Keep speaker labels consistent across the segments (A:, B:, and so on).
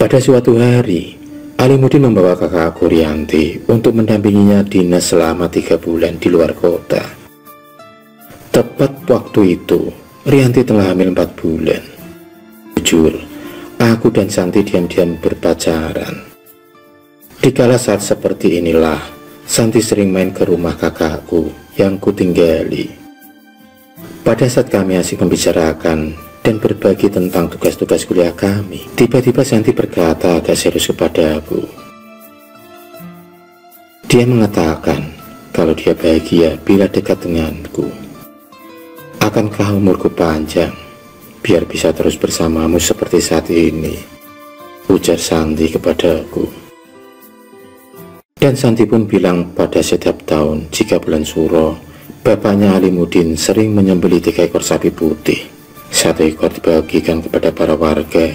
A: Pada suatu hari, Alimuddin membawa kakakku Rianti untuk mendampinginya dinas selama 3 bulan di luar kota. Tepat waktu itu, Rianti telah hamil 4 bulan. Jujur, aku dan Santi diam-diam berpacaran. Dikala saat seperti inilah, Santi sering main ke rumah kakakku yang kutinggali. Pada saat kami asik membicarakan dan berbagi tentang tugas-tugas kuliah kami, tiba-tiba Santi berkata agak serius kepada aku. Dia mengatakan kalau dia bahagia bila dekat denganku. Akankah umurku panjang biar bisa terus bersamamu seperti saat ini, ujar Santi kepadaku. Dan Santi pun bilang pada setiap tahun jika bulan Suro, bapaknya Alimuddin sering menyembelih 3 ekor sapi putih. 1 ekor dibagikan kepada para warga,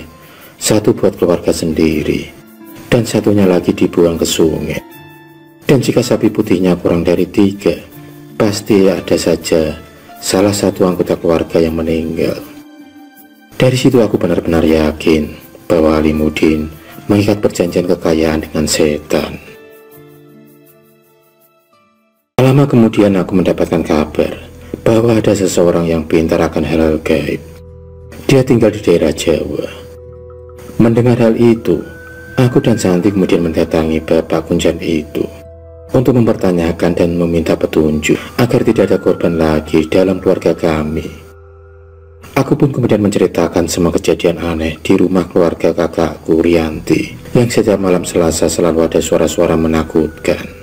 A: 1 buat keluarga sendiri, dan 1-nya lagi dibuang ke sungai. Dan jika sapi putihnya kurang dari 3, pasti ada saja salah satu anggota keluarga yang meninggal. Dari situ aku benar-benar yakin bahwa Alimuddin mengikat perjanjian kekayaan dengan setan. Lama kemudian aku mendapatkan kabar bahwa ada seseorang yang pintar akan hal-hal gaib. Dia tinggal di daerah Jawa. Mendengar hal itu, aku dan Santi kemudian mendatangi Bapak Kunjan itu untuk mempertanyakan dan meminta petunjuk agar tidak ada korban lagi dalam keluarga kami. Aku pun kemudian menceritakan semua kejadian aneh di rumah keluarga kakakku Rianti yang setiap malam Selasa selalu ada suara-suara menakutkan.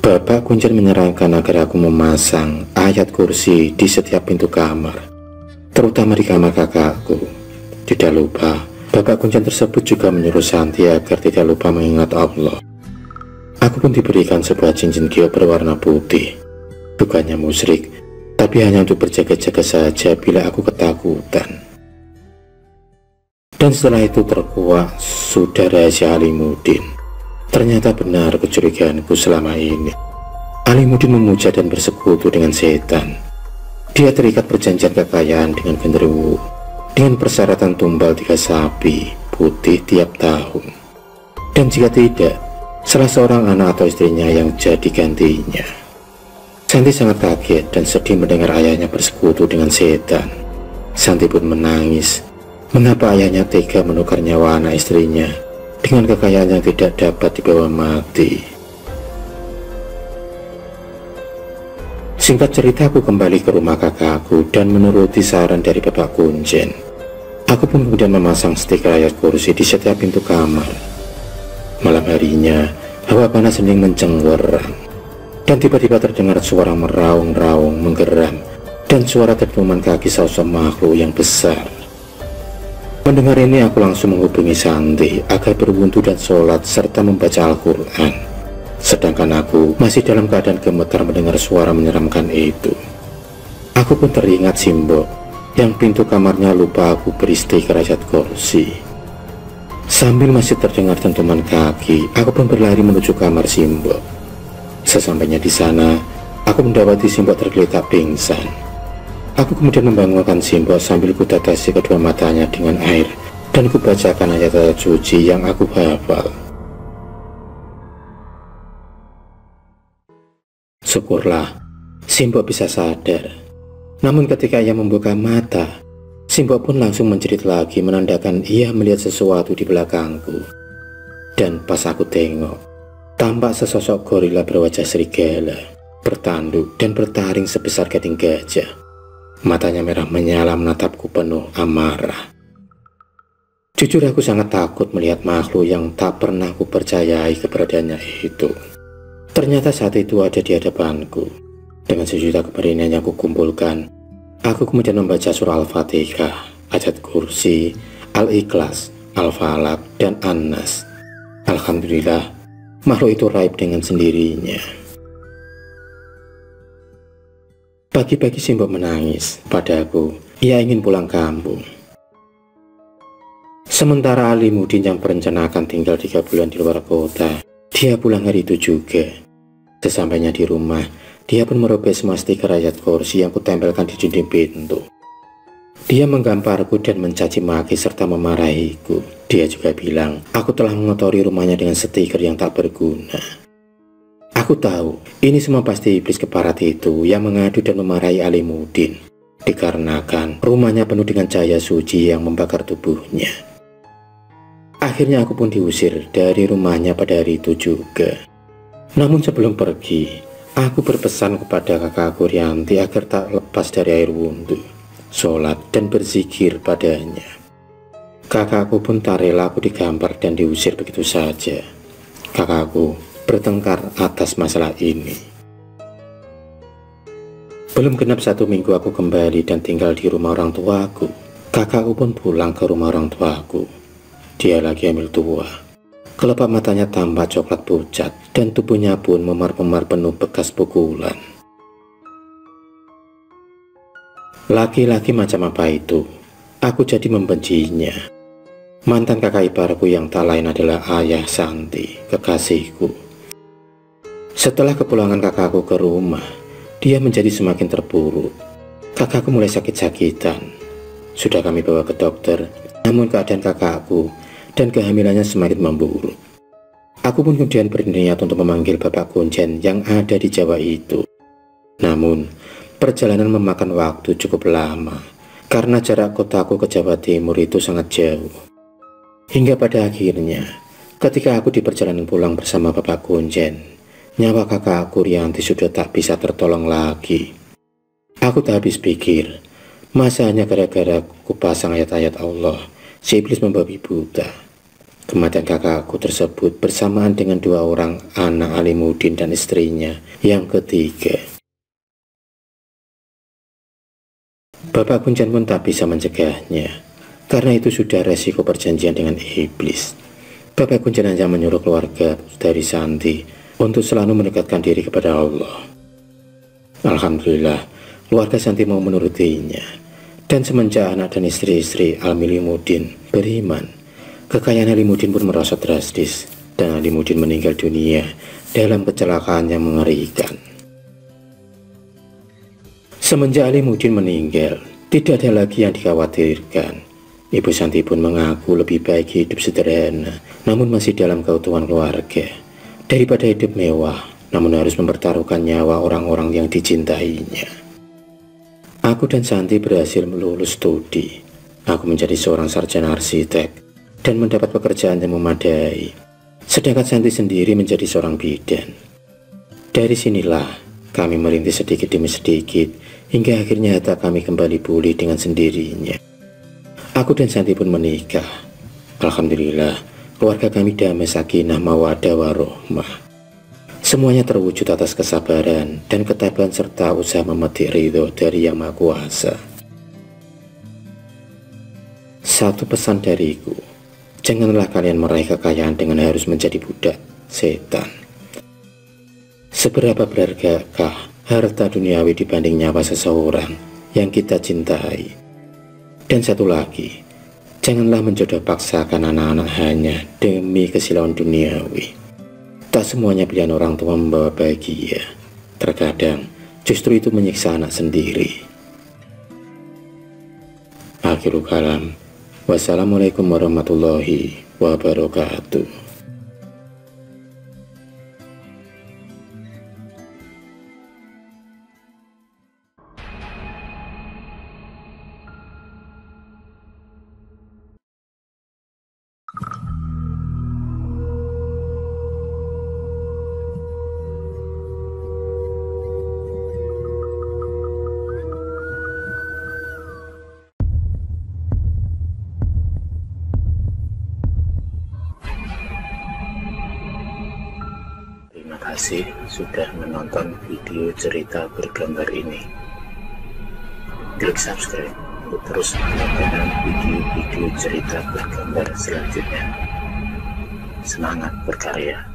A: Bapak Kunjan menyarankan agar aku memasang ayat kursi di setiap pintu kamar, terutama di kamar kakakku. Tidak lupa, Bapak Kunjan tersebut juga menyuruh Santi agar tidak lupa mengingat Allah. Aku pun diberikan sebuah cincin giok berwarna putih. Bukannya musyrik, tapi hanya untuk berjaga-jaga saja bila aku ketakutan. Dan setelah itu terkuak sudah rahasia Alimuddin. Ternyata benar kecurigaanku selama ini. Alimuddin memuja dan bersekutu dengan setan. Dia terikat perjanjian kekayaan dengan genderuwo, dengan persyaratan tumbal 3 sapi putih tiap tahun. Dan jika tidak, salah seorang anak atau istrinya yang jadi gantinya. Santi sangat kaget dan sedih mendengar ayahnya bersekutu dengan setan. Santi pun menangis. Mengapa ayahnya tega menukar nyawa anak istrinya dengan kekayaan yang tidak dapat dibawa mati? Singkat cerita, aku kembali ke rumah kakakku dan menuruti saran dari Bapak Kunjan. Aku pun kemudian memasang stiker ayat kursi di setiap pintu kamar. Malam harinya, hawa panas hening mencengweram, dan tiba-tiba terdengar suara meraung-raung menggeram dan suara dentuman kaki sosok makhluk yang besar. Mendengar ini, aku langsung menghubungi Santi agar berwudu dan sholat serta membaca Al-Quran. Sedangkan aku masih dalam keadaan gemetar mendengar suara menyeramkan itu. Aku pun teringat Simbok yang pintu kamarnya lupa aku beri stiker ayat kursi. Sambil masih terdengar dentuman kaki, aku pun berlari menuju kamar Simbok. Sesampainya di sana, aku mendapati Simbok tergeletak pingsan. Aku kemudian membangunkan Simbok sambil kutetesi kedua matanya dengan air dan kubacakan ayat-ayat suci yang aku hafal. Syukurlah, Simbok bisa sadar. Namun ketika ia membuka mata, Simbok pun langsung menjerit lagi menandakan ia melihat sesuatu di belakangku. Dan pas aku tengok, tampak sesosok gorila berwajah serigala, bertanduk dan bertaring sebesar gading gajah. Matanya merah menyala menatapku penuh amarah. Jujur aku sangat takut melihat makhluk yang tak pernah ku percayai keberadaannya itu. Ternyata saat itu ada di hadapanku. Dengan sejuta keberanian yang kukumpulkan, aku kemudian membaca surah Al-Fatihah, ayat kursi, Al-Ikhlas, Al-Falaq, dan An-Nas. Alhamdulillah, makhluk itu raib dengan sendirinya. Pagi-pagi Simbok menangis padaku. Ia ingin pulang kampung. Sementara Alimuddin yang merencanakan tinggal 3 bulan di luar kota, dia pulang hari itu juga. Sesampainya di rumah, dia pun merobek semua stiker ayat kursi yang kutempelkan di dinding pintu. Dia menggamparku dan mencaci maki serta memarahiku Dia juga bilang aku telah mengotori rumahnya dengan stiker yang tak berguna. Aku tahu ini semua pasti iblis keparat itu yang mengadu dan memarahi Alimuddin, dikarenakan rumahnya penuh dengan cahaya suci yang membakar tubuhnya. Akhirnya aku pun diusir dari rumahnya pada hari itu juga. Namun sebelum pergi, aku berpesan kepada kakakku Rianti agar tak lepas dari air wudhu, sholat dan berzikir padanya. Kakakku pun tak rela aku digampar dan diusir begitu saja. Kakakku bertengkar atas masalah ini. Belum genap 1 minggu aku kembali dan tinggal di rumah orang tuaku. Kakakku pun pulang ke rumah orang tuaku. Dia lagi hamil tua. Kelopak matanya tampak coklat pucat dan tubuhnya pun memar-memar penuh bekas pukulan. Laki-laki macam apa itu? Aku jadi membencinya. Mantan kakak iparku yang tak lain adalah ayah Santi, kekasihku. Setelah kepulangan kakakku ke rumah, dia menjadi semakin terpuruk. Kakakku mulai sakit-sakitan. Sudah kami bawa ke dokter, namun keadaan kakakku dan kehamilannya semakin memburuk. Aku pun kemudian berniat untuk memanggil Bapak Kunjen yang ada di Jawa itu. Namun, perjalanan memakan waktu cukup lama, karena jarak kotaku ke Jawa Timur itu sangat jauh. Hingga pada akhirnya, ketika aku di perjalanan pulang bersama Bapak Kunjen, nyawa kakakku Rianti sudah tak bisa tertolong lagi. Aku tak habis pikir, masa hanya gara-gara kupasang ayat-ayat Allah, si iblis membabi buta. Kematian kakakku tersebut bersamaan dengan 2 orang anak Alimuddin dan istrinya yang ketiga. Bapak Kunjen pun tak bisa mencegahnya, karena itu sudah resiko perjanjian dengan iblis. Bapak Kunjen hanya menyuruh keluarga dari Santi untuk selalu mendekatkan diri kepada Allah. Alhamdulillah, keluarga Santi mau menurutinya. Dan semenjak anak dan istri-istri Alimuddin beriman, kekayaan Alimuddin pun merosot drastis, dan Alimuddin meninggal dunia dalam kecelakaan yang mengerikan. Semenjak Alimuddin meninggal, tidak ada lagi yang dikhawatirkan. Ibu Santi pun mengaku lebih baik hidup sederhana, namun masih dalam keutuhan keluarga, daripada hidup mewah, namun harus mempertaruhkan nyawa orang-orang yang dicintainya. Aku dan Santi berhasil lulus studi. Aku menjadi seorang sarjana arsitek dan mendapat pekerjaan yang memadai, sedangkan Santi sendiri menjadi seorang bidan. Dari sinilah kami merintis sedikit demi sedikit, hingga akhirnya harta kami kembali pulih dengan sendirinya. Aku dan Santi pun menikah. Alhamdulillah, keluarga kami damai, sakinah, mawaddah, warohmah. Semuanya terwujud atas kesabaran dan ketabahan serta usaha memetik ridho dari Yang Maha Kuasa. Satu pesan dariku, janganlah kalian meraih kekayaan dengan harus menjadi budak setan. Seberapa berhargakah harta duniawi dibanding nyawa seseorang yang kita cintai? Dan satu lagi, janganlah menjodoh paksakan anak-anak hanya demi kesilauan duniawi. Tak semuanya pilihan orang tua membawa bahagia. Terkadang justru itu menyiksa anak sendiri. Akhirul kalam. Wassalamualaikum warahmatullahi wabarakatuh. Terima kasih sudah menonton video cerita bergambar ini. Klik subscribe untuk terus mendapatkan video-video cerita bergambar selanjutnya. Semangat berkarya.